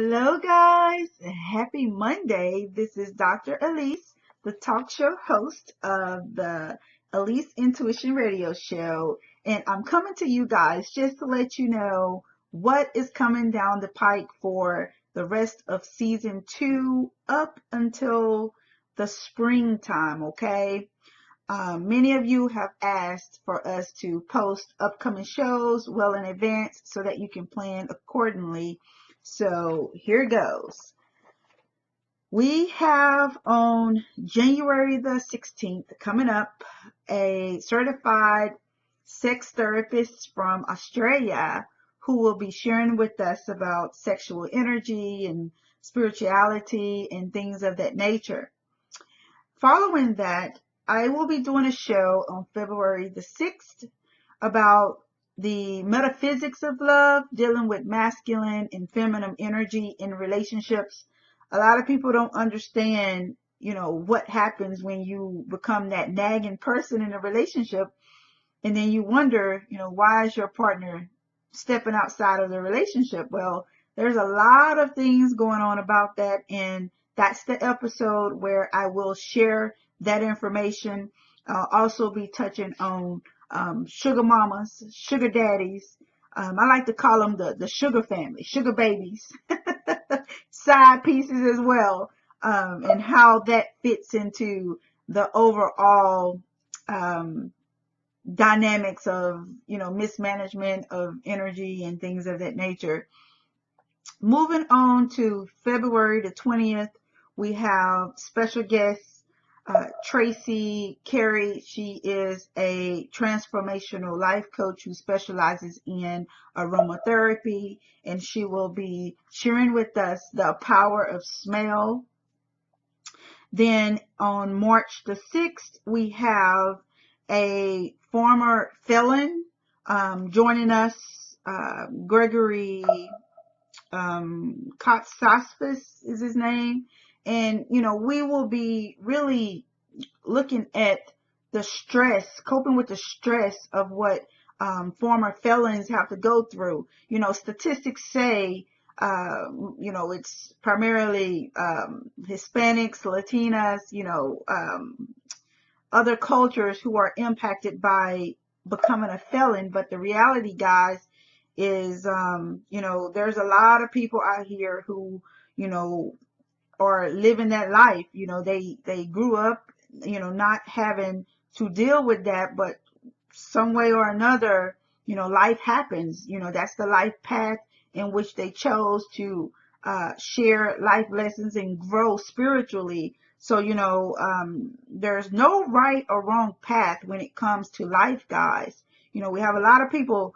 Hello, guys. Happy Monday. This is Dr. Alise, the talk show host of the Alise Intuition Radio Show. And I'm coming to you guys just to let you know what is coming down the pike for the rest of season 2 up until the springtime, okay? Many of you have asked for us to post upcoming shows well in advance so that you can plan accordingly. So here goes. We have on January the 16th coming up a certified sex therapist from Australia who will be sharing with us about sexual energy and spirituality and things of that nature. Following that, I will be doing a show on February the 6th about the metaphysics of love, dealing with masculine and feminine energy in relationships. A lot of people don't understand, what happens when you become that nagging person in a relationship. And then you wonder, why is your partner stepping outside of the relationship? Well, there's a lot of things going on about that. And that's the episode where I will share that information. I'll also be touching on sugar mamas, sugar daddies. I like to call them the sugar family, sugar babies, side pieces as well, and how that fits into the overall dynamics of, mismanagement of energy and things of that nature. Moving on to February the 20th, we have special guest Tracy Carey. She is a transformational life coach who specializes in aromatherapy, and she will be sharing with us the power of smell. Then on March the 6th, we have a former felon joining us, Gregory Kotsaspis is his name. And, we will be really looking at the stress, coping with the stress of what former felons have to go through. Statistics say, it's primarily Hispanics, Latinas, other cultures who are impacted by becoming a felon. But the reality, guys, is, there's a lot of people out here who, or living that life. They grew up, not having to deal with that, but some way or another, life happens. That's the life path in which they chose to share life lessons and grow spiritually. So, there's no right or wrong path when it comes to life, guys. We have a lot of people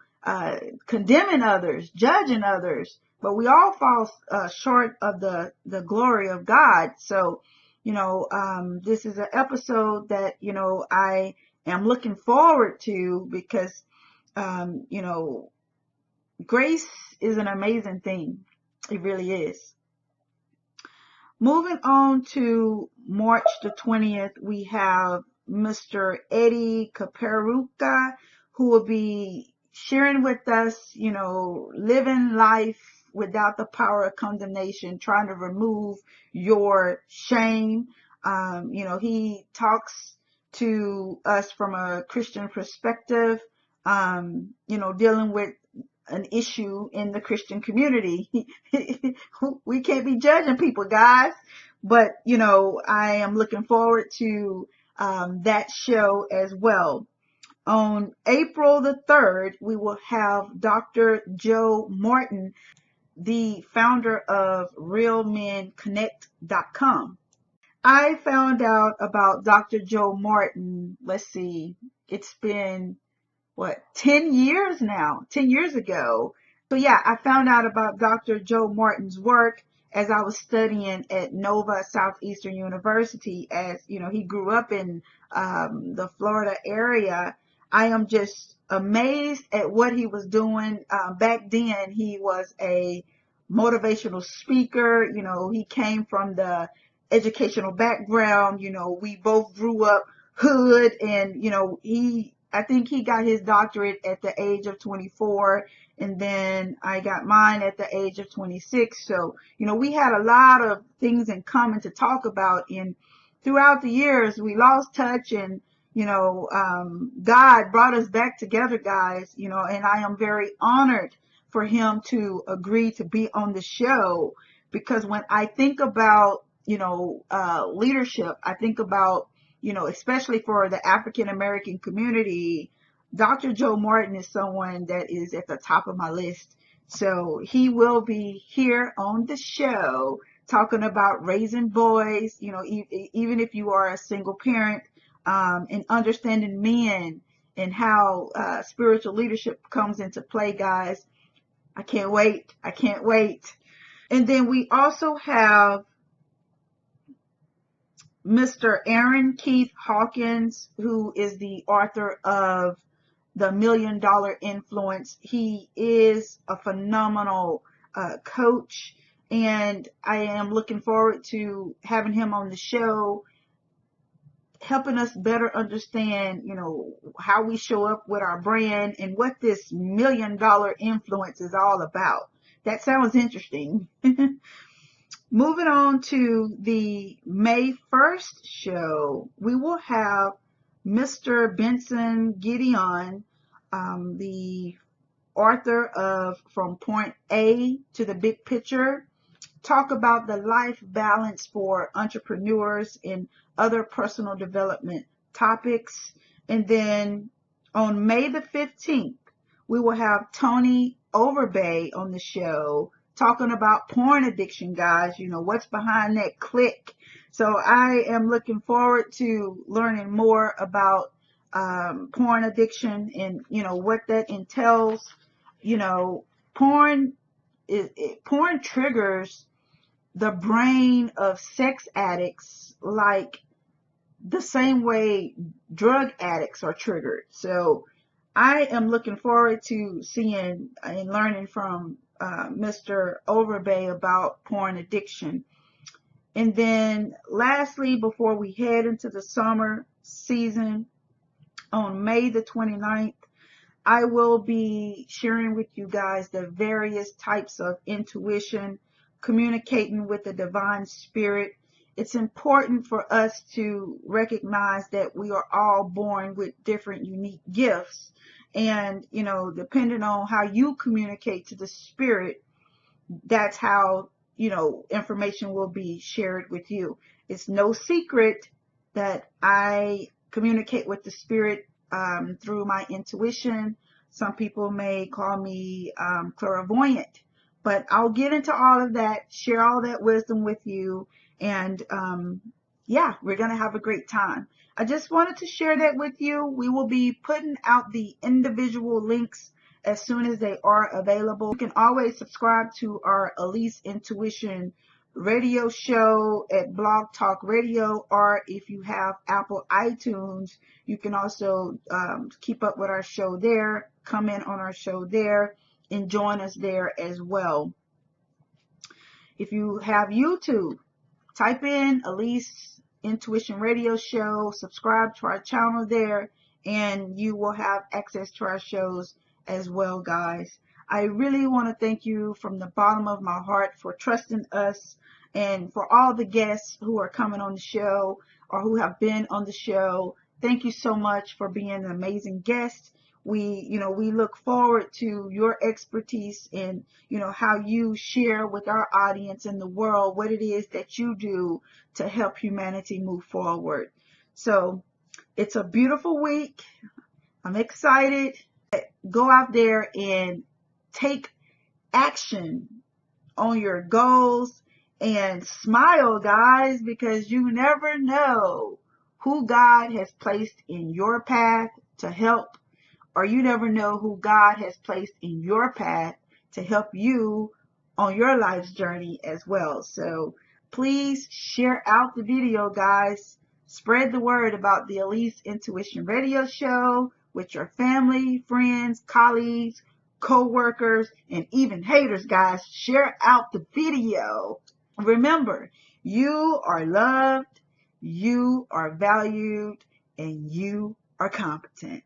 condemning others, judging others, but we all fall short of the glory of God. So, this is an episode that, I am looking forward to because, grace is an amazing thing. It really is. Moving on to March the 20th, we have Mr. Eddie Caperuca, who will be sharing with us, living life without the power of condemnation, trying to remove your shame. He talks to us from a Christian perspective, dealing with an issue in the Christian community. We can't be judging people, guys, but, I am looking forward to that show as well. On April the 3rd, we will have Dr. Joe Martin, the founder of RealMenConnect.com. I found out about Dr. Joe Martin, let's see, it's been, 10 years now, 10 years ago. So yeah, I found out about Dr. Joe Martin's work as I was studying at Nova Southeastern University. As, he grew up in the Florida area. I am just amazed at what he was doing. Back then, he was a motivational speaker. He came from the educational background. We both grew up hood, and, I think he got his doctorate at the age of 24, and then I got mine at the age of 26. So, we had a lot of things in common to talk about. And throughout the years, we lost touch, and, God brought us back together, guys, and I am very honored for him to agree to be on the show, because when I think about, leadership, I think about, especially for the African American community, Dr. Joe Martin is someone that is at the top of my list. So he will be here on the show talking about raising boys, even if you are a single parent, and understanding men and how spiritual leadership comes into play, guys. I can't wait. I can't wait. And then we also have Mr. Aaron Keith Hawkins, who is the author of The $1 Million Influence. He is a phenomenal coach, and I am looking forward to having him on the show, helping us better understand, how we show up with our brand and what this $1 million influence is all about. That sounds interesting. Moving on to the May 1st show, we will have Mr. Benson Gideon, the author of From Point A to the Big Picture, talk about the life balance for entrepreneurs and other personal development topics. And then on May the 15th, we will have Tony Overbay on the show talking about porn addiction, guys. What's behind that click. So I am looking forward to learning more about porn addiction and, what that entails. Porn triggers the brain of sex addicts like the same way drug addicts are triggered. So I am looking forward to seeing and learning from Mr. Overbay about porn addiction. And then lastly, before we head into the summer season, on May the 29th, I will be sharing with you guys the various types of intuition, communicating with the divine spirit. It's important for us to recognize that we are all born with different unique gifts. And, depending on how you communicate to the spirit, that's how, information will be shared with you. It's no secret that I communicate with the spirit through my intuition. Some people may call me clairvoyant, but I'll get into all of that, share all that wisdom with you, and yeah, we're going to have a great time. I just wanted to share that with you. We will be putting out the individual links as soon as they are available. You can always subscribe to our Alise Intuition radio show at Blog Talk Radio, or if you have Apple iTunes, you can also keep up with our show there, come in on our show there, and join us there as well. If you have YouTube, type in Alise Intuition Radio Show, subscribe to our channel there, and you will have access to our shows as well, guys. I really want to thank you from the bottom of my heart for trusting us, and for all the guests who are coming on the show or who have been on the show. Thank you so much for being an amazing guest. We look forward to your expertise and, how you share with our audience and the world what it is that you do to help humanity move forward. So it's a beautiful week. I'm excited. Go out there and take action on your goals and smile, guys, because you never know who God has placed in your path to help, or you never know who God has placed in your path to help you on your life's journey as well. So please share out the video, guys. Spread the word about the Alise Intuition Radio Show with your family, friends, colleagues, co-workers, and even haters, guys. Share out the video. Remember, you are loved, you are valued, and you are competent.